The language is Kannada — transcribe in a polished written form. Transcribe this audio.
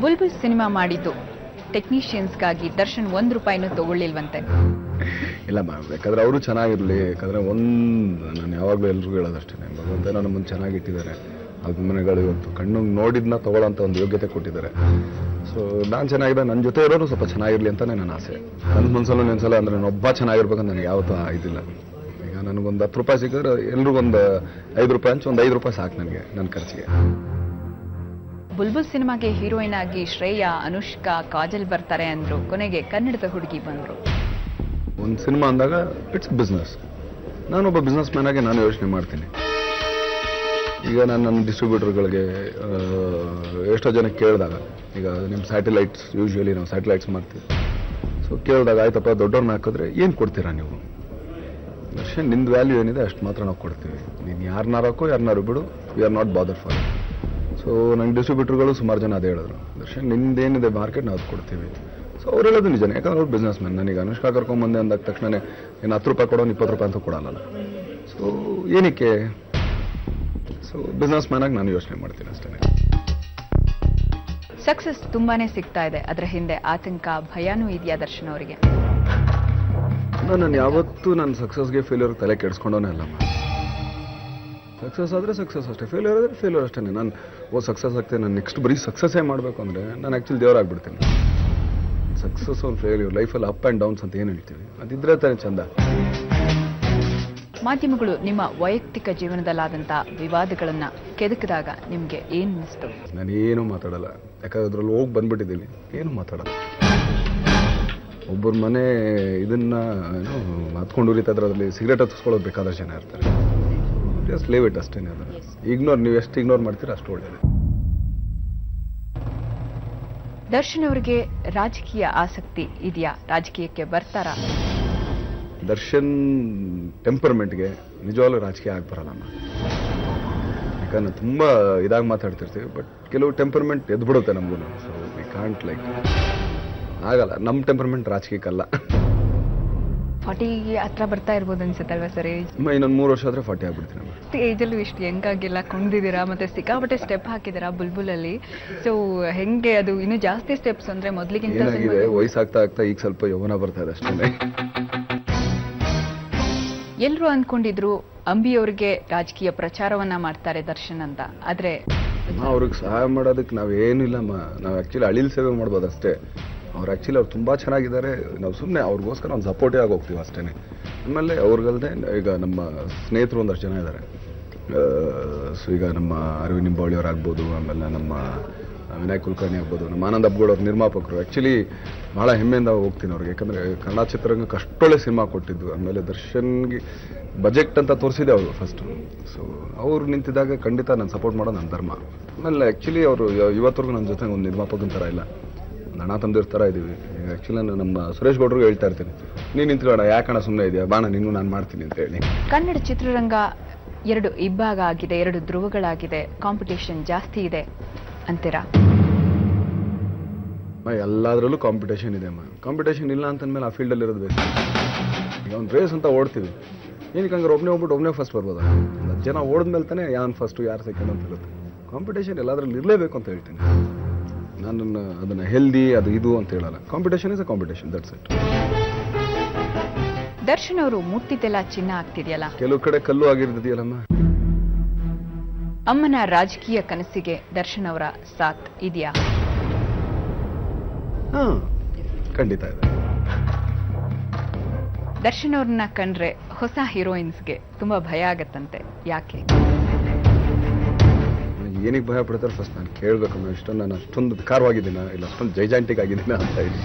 ಬುಲ್ಬುಲ್ ಸಿನಿಮಾ ಮಾಡಿದ್ದು ಟೆಕ್ನಿಷಿಯನ್ಸ್ಗಾಗಿ ದರ್ಶನ್ ₹1 ತಗೊಳ್ಳಿಲ್ವಂತೆ. ಇಲ್ಲ ಬೇಕಾದ್ರೆ ಅವರು ಚೆನ್ನಾಗಿರಲಿ, ಯಾಕಂದರೆ ನಾನು ಯಾವಾಗಲೂ ಎಲ್ರಿಗೂ ಹೇಳೋದಷ್ಟೇ, ಭಗವಂತ ನನ್ನ ಮುಂದೆ ಚೆನ್ನಾಗಿಟ್ಟಿದ್ದಾರೆ. ಅಭಿಮಾನಿಗಳು ಇವತ್ತು ಕಣ್ಣು ನೋಡಿದ್ನ ತಗೊಳ್ಳೋಂಥ ಒಂದು ಯೋಗ್ಯತೆ ಕೊಟ್ಟಿದ್ದಾರೆ. ಸೊ ನಾನು ಚೆನ್ನಾಗಿದೆ, ನನ್ನ ಜೊತೆ ಇರೋರು ಸ್ವಲ್ಪ ಚೆನ್ನಾಗಿರಲಿ ಅಂತಲೇ ನನ್ನ ಆಸೆ. ನನ್ನ ಮನಸ್ಸಲ್ಲೂ ನೆನ್ಸಲ್ಲ ಅಂದರೆ ನಾನೊಬ್ಬ ಚೆನ್ನಾಗಿರ್ಬೇಕಂತ ನನಗೆ ಯಾವತ್ತೂ ಇದಿಲ್ಲ. ಈಗ ನನಗೊಂದು ₹10 ಸಿಕ್ಕಿದ್ರೆ ಎಲ್ರಿಗೊಂದು ₹5 ಹಂಚು, ಒಂದು ₹5 ಸಾಕು ನನಗೆ ನನ್ನ ಖರ್ಚಿಗೆ. ಬುಲ್ಬುಲ್ ಸಿನಿಮಾಗೆ ಹೀರೋಯಿನ್ ಆಗಿ ಶ್ರೇಯಾ, ಅನುಷ್ಕಾ, ಕಾಜಲ್ ಬರ್ತಾರೆ ಅಂದ್ರು. ಕೊನೆಗೆ ಕನ್ನಡದ ಹುಡುಗಿ ಬಂದ್ರು. ಒಂದು ಸಿನಿಮಾ ಅಂದಾಗ ಇಟ್ಸ್ ಬಿಸ್ನೆಸ್. ನಾನೊಬ್ಬ ಬಿಸ್ನೆಸ್ ಮ್ಯಾನ್ ಆಗಿ ನಾನು ಯೋಚನೆ ಮಾಡ್ತೀನಿ. ಈಗ ನಾನು ನನ್ನ ಡಿಸ್ಟ್ರಿಬ್ಯೂಟರ್ಗಳಿಗೆ ಎಷ್ಟೋ ಜನ ಕೇಳಿದಾಗ, ಈಗ ನಿಮ್ಮ ಸ್ಯಾಟಲೈಟ್ಸ್, ಯೂಶ್ವಲಿ ನಾವು ಸ್ಯಾಟಲೈಟ್ಸ್ ಮಾಡ್ತೀವಿ. ಸೊ ಕೇಳಿದಾಗ ಆಯ್ತಪ್ಪ ದೊಡ್ಡವ್ರನ್ನ ಹಾಕಿದ್ರೆ ಏನು ಕೊಡ್ತೀರಾ ನೀವು? ದರ್ಶನ್ ನಿಂದು ವ್ಯಾಲ್ಯೂ ಏನಿದೆ ಅಷ್ಟು ಮಾತ್ರ ನಾವು ಕೊಡ್ತೀವಿ. ನೀನು ಯಾರನ್ನಾರು ಯಾರನ್ನಾರು ಬಿಡು, we are not bother for. So ನಂಗೆ ಡಿಸ್ಟ್ರಿಬ್ಯೂಟರ್ಗಳು ಸುಮಾರು ಜನ ಅದೇ ಹೇಳಿದ್ರು, ದರ್ಶನ್ ನಿಂದೇನಿದೆ ಮಾರ್ಕೆಟ್ ನಾವು ಅದು ಕೊಡ್ತೀವಿ. ಸೊ ಅವ್ರು ಹೇಳೋದು ನಿಜನೇ, ಯಾಕಂದ್ರೆ ಅವ್ರು ಬಿಸ್ನೆಸ್ ಮ್ಯಾನ್. ನನಗೆ ಅನುಷ್ಕಾ ಕರ್ಕೊಂಬಂದೆ ಅಂದಾಗ ತಕ್ಷಣ ಏನು ₹10 ಕೊಡೋ ₹20 ಅಂತ ಕೊಡಲ್ಲ. ಸೊ ಏನಕ್ಕೆ? ಸೊ ಬಿಸ್ನೆಸ್ ಮ್ಯಾನ್ ಆಗಿ ನಾನು ಯೋಚನೆ ಮಾಡ್ತೀನಿ ಅಷ್ಟೇ. ಸಕ್ಸಸ್ ತುಂಬಾನೇ ಸಿಗ್ತಾ ಇದೆ, ಅದರ ಹಿಂದೆ ಆತಂಕ, ಭಯನೂ ಇದೆಯಾ ದರ್ಶನ್ ಅವರಿಗೆ? ನಾನು ಯಾವತ್ತೂ ನನ್ನ ಸಕ್ಸಸ್ಗೆ ಫೇಲ್ಯೂರ್ ತಲೆ ಕೆಡಿಸ್ಕೊಂಡೋನೇ ಅಲ್ಲಮ್ಮ. ಸಕ್ಸಸ್ ಆದರೆ ಸಕ್ಸಸ್ ಅಷ್ಟೇ, ಫೇಲ್ಯೂರ್ ಆದರೆ ಫೇಲ್ಯೂರ್ ಅಷ್ಟೇ. ನಾನು ಸಕ್ಸಸ್ ಆಗ್ತೇನೆ, ನಾನು ನೆಕ್ಸ್ಟ್ ಬರೀ ಸಕ್ಸಸ್ಸೇ ಮಾಡಬೇಕು ಅಂದರೆ ನಾನು ಆ್ಯಕ್ಚುಲಿ ದೇವರಾಗ್ಬಿಡ್ತೀನಿ. ಸಕ್ಸಸ್ ಒಂದು ಫೇಲ್ಯೂರ್, ಲೈಫಲ್ಲಿ ಅಪ್ ಆ್ಯಂಡ್ ಡೌನ್ಸ್ ಅಂತ ಏನು ಹೇಳ್ತೀವಿ, ಅದಿದ್ರೆ ತಾನೇ ಚಂದ. ಮಾಧ್ಯಮಗಳು ನಿಮ್ಮ ವೈಯಕ್ತಿಕ ಜೀವನದಲ್ಲಾದಂಥ ವಿವಾದಗಳನ್ನ ಕೆದಕಿದಾಗ ನಿಮಗೆ ಏನು ಅನಿಸ್ತು? ನಾನೇನು ಮಾತಾಡಲ್ಲ, ಯಾಕಂದ್ರೆ ಅದ್ರಲ್ಲಿ ಹೋಗಿ ಬಂದ್ಬಿಟ್ಟಿದ್ದೀನಿ, ಏನು ಮಾತಾಡಲ್ಲ. ಒಬ್ಬರ ಮನೆ ಇದನ್ನ ಏನೋ ಹತ್ಕೊಂಡು ಉರಿತಾದ್ರೆ ಅದರಲ್ಲಿ ಸಿಗರೇಟ್ ಹತ್ಸ್ಕೊಳ್ಳೋದು ಬೇಕಾದಷ್ಟು ಜನ ಇರ್ತಾರೆ. ಜಸ್ಟ್ ಲೀವ್ ಇಟ್ ಅಷ್ಟೇ. ಅದನ್ನು ನೀವು ಎಷ್ಟು ಇಗ್ನೋರ್ ಮಾಡ್ತೀರಾ ಅಷ್ಟು ಒಳ್ಳೆಯದು. ದರ್ಶನ್ ಅವರಿಗೆ ರಾಜಕೀಯ ಆಸಕ್ತಿ ಇದೆಯಾ? ರಾಜಕೀಯಕ್ಕೆ ಬರ್ತಾರಾ? ದರ್ಶನ್ ಟೆಂಪರ್ಮೆಂಟ್ಗೆ ನಿಜವಾಗ್ಲೂ ರಾಜಕೀಯ ಬರಲ್ಲ. ಯಾಕಂದ್ರೆ ತುಂಬ ಇದಾಗಿ ಮಾತಾಡ್ತಿರ್ತೀವಿ, ಬಟ್ ಕೆಲವು ಟೆಂಪರ್ಮೆಂಟ್ ಎದ್ಬಿಡುತ್ತೆ ನಮಗೂ. ಸೊ ವಿ ಕಾಂಟ್ ಲೈಕ್ ಆಗಲ್ಲ, ನಮ್ಮ ಟೆಂಪರ್ಮೆಂಟ್ ರಾಜಕೀಯಕ್ಕಲ್ಲ. 40 ಹತ್ರ ಬರ್ತಾ ಇರ್ಬೋದು ಅನ್ಸುತ್ತಲ್ವಾ ಸರ್? ಇನ್ನೊಂದು 3 ವರ್ಷ ಆದರೆ 40 ಆಗ್ಬಿಡ್ತೀನಿ. ಏಜಲ್ಲೂ ಇಷ್ಟು ಹೆಂಗಾಗಿಲ್ಲ ಕುಣಿದಿದ್ದೀರಾ, ಮತ್ತೆ ಸಿಕ್ಕಾಪಟ್ಟೆ ಸ್ಟೆಪ್ ಹಾಕಿದ್ದೀರಾ ಬುಲ್ಬುಲಲ್ಲಿ. ಸೊ ಹೆಂಗೆ ಅದು ಇನ್ನೂ ಜಾಸ್ತಿ ಸ್ಟೆಪ್ಸ್ ಅಂದ್ರೆ ಮೊದಲಿಗಿಂತ? ಏನಾಗಿದೆ, ವಯಸ್ಸಾಗ್ತಾ ಆಗ್ತಾ ಈಗ ಸ್ವಲ್ಪ ಯೌವನ ಬರ್ತಾ ಇದೆ ಅಷ್ಟೇ. ಎಲ್ಲರೂ ಅಂದ್ಕೊಂಡಿದ್ರು ಅಂಬಿಯವ್ರಿಗೆ ರಾಜಕೀಯ ಪ್ರಚಾರವನ್ನ ಮಾಡ್ತಾರೆ ದರ್ಶನ್ ಅಂತ. ಆದ್ರೆ ಅವ್ರಿಗೆ ಸಹಾಯ ಮಾಡೋದಕ್ಕೆ ನಾವೇನಿಲ್ಲಮ್ಮ. ನಾವು ಆ್ಯಕ್ಚುಲಿ ಅಳಿಲ್ ಸೇವೆ ಮಾಡ್ಬೋದು ಅಷ್ಟೇ. ಅವ್ರು ಆ್ಯಕ್ಚುಲಿ ಅವ್ರು ತುಂಬ ಚೆನ್ನಾಗಿದ್ದಾರೆ, ನಾವು ಸುಮ್ಮನೆ ಅವ್ರಿಗೋಸ್ಕರ ಒಂದು ಸಪೋರ್ಟೇ ಆಗಿ ಹೋಗ್ತೀವಿ ಅಷ್ಟೇ. ಆಮೇಲೆ ಅವ್ರಿಗಲ್ದೆ ಈಗ ನಮ್ಮ ಸ್ನೇಹಿತರು ಒಂದಷ್ಟು ಜನ ಇದ್ದಾರೆ. ಸೊ ಈಗ ನಮ್ಮ ಅರವಿಂದ್ ನಿಂಬಾವಳಿಯವ್ರಾಗ್ಬೋದು, ಆಮೇಲೆ ನಮ್ಮ ವಿನಾಯಕ್ ಕುಲಕರ್ಣಿ ಆಗ್ಬೋದು, ನಮ್ಮ ಆನಂದ್ ಅಬ್ಗೋಳ್ ಅವ್ರ ನಿರ್ಮಾಪಕರು. ಆ್ಯಕ್ಚುಲಿ ಭಾಳ ಹೆಮ್ಮೆಯಿಂದ ಹೋಗ್ತೀನಿ ಅವ್ರಿಗೆ, ಯಾಕಂದರೆ ಕನ್ನಡ ಚಿತ್ರರಂಗಕ್ಕೆ ಅಷ್ಟೊಳ್ಳೆ ಸಿನಿಮಾ ಕೊಟ್ಟಿದ್ದು. ಆಮೇಲೆ ದರ್ಶನ್ಗೆ ಬಜೆಟ್ ಅಂತ ತೋರಿಸಿದೆ ಅವರು ಫಸ್ಟು. ಸೊ ಅವ್ರು ನಿಂತಿದ್ದಾಗ ಖಂಡಿತ ನಾನು ಸಪೋರ್ಟ್ ಮಾಡೋದು ನನ್ನ ಧರ್ಮ. ಆಮೇಲೆ ಆ್ಯಕ್ಚುಲಿ ಅವರು ಇವತ್ತರೆಗೂ ನನ್ನ ಜೊತೆ ಒಂದು ನಿರ್ಮಾಪಕನ ಥರ ಇಲ್ಲ, ಅಣ್ಣ ತಮ್ಮದಿರ ಥರ ಇದ್ದೀವಿ. ಈಗ ಆ್ಯಕ್ಚುಲಿ ನಾನು ನಮ್ಮ ಸುರೇಶ್ ಗೌಡ್ರಿಗೆ ಹೇಳ್ತಾ ಇರ್ತೀನಿ, ನೀನು ನಿಂತ್ಕೊಳ್ಳೋಣ, ಯಾಕಣ್ಣ ಸುಮ್ಮನೆ ಇದೆಯಾ, ಬಾಣ ನೀನು ನಾನು ಮಾಡ್ತೀನಿ ಅಂತ ಹೇಳಿ. ಕನ್ನಡ ಚಿತ್ರರಂಗ 2 ಇಬ್ಬಾಗ ಆಗಿದೆ, 2 ಧ್ರುವಗಳಾಗಿದೆ, ಕಾಂಪಿಟೇಷನ್ ಜಾಸ್ತಿ ಇದೆ ಅಂತೀರಾ? ಎಲ್ಲದರಲ್ಲೂ ಕಾಂಪಿಟೇಷನ್ ಇದೆ ಅಮ್ಮ. ಕಾಂಪಿಟೇಷನ್ ಇಲ್ಲ ಅಂತಂದ್ಮೇಲೆ ಆ ಫೀಲ್ಡಲ್ಲಿ ಇರೋದು ಬೇಕು. ಈಗ ಒಂದು ರೇಸ್ ಅಂತ ಓಡ್ತೀವಿ, ಏನಕ್ಕೆ ಹಂಗಾರೆ ಒಬ್ಬನೇ ಹೋಗ್ಬಿಟ್ಟು ಒಬ್ಬನೇ ಫಸ್ಟ್ ಬರ್ಬೋದಾ? 10 ಜನ ಓಡಿದ್ಮೇಲೆ ತಾನೇ ಯಾರು ಫಸ್ಟು ಯಾರು ಸೆಕೆಂಡ್ ಅಂತ ಇರುತ್ತೆ. ಕಾಂಪಿಟೇಷನ್ ಎಲ್ಲದರಲ್ಲಿ ಇರಲೇಬೇಕು ಅಂತ ಹೇಳ್ತೀನಿ ನಾನು. ಅದನ್ನು ಹೆಲ್ದಿ ಅದು ಇದು ಅಂತ ಹೇಳಲ್ಲ. Competition is a competition, that's it. Darshan ಅವರು ಮುಟ್ಟಿದ್ದೆಲ್ಲ ಚಿನ್ನ ಆಗ್ತಿದೆಯಲ್ಲ, ಕೆಲವು ಕಡೆ ಕಲ್ಲು ಆಗಿರ್ತಿದೆಯಲ್ಲಮ್ಮ. ಅಮ್ಮನ ರಾಜಕೀಯ ಕನಸಿಗೆ ದರ್ಶನ್ ಅವರ ಸಾಥ್ ಇದೆಯಾ? ಖಂಡಿತ ಇದೆ. ದರ್ಶನ್ ಅವ್ರನ್ನ ಕಂಡ್ರೆ ಹೊಸ ಹೀರೋಯಿನ್ಸ್ಗೆ ತುಂಬಾ ಭಯ ಆಗತ್ತಂತೆ, ಯಾಕೆ? ಏನಕ್ಕೆ ಭಯ ಪಡ್ತಾರೆ ಫಸ್ಟ್ ನಾನು ಕೇಳಬೇಕು. ನಾನು ಅಷ್ಟೊಂದು ವಿಕಾರವಾಗಿದ್ದೀನ, ಇಲ್ಲ ಅಷ್ಟೊಂದು ಜೈಜಾಂಟಿಕ್ ಆಗಿದ್ದೀನ ಅಂತ ಹೇಳಿ.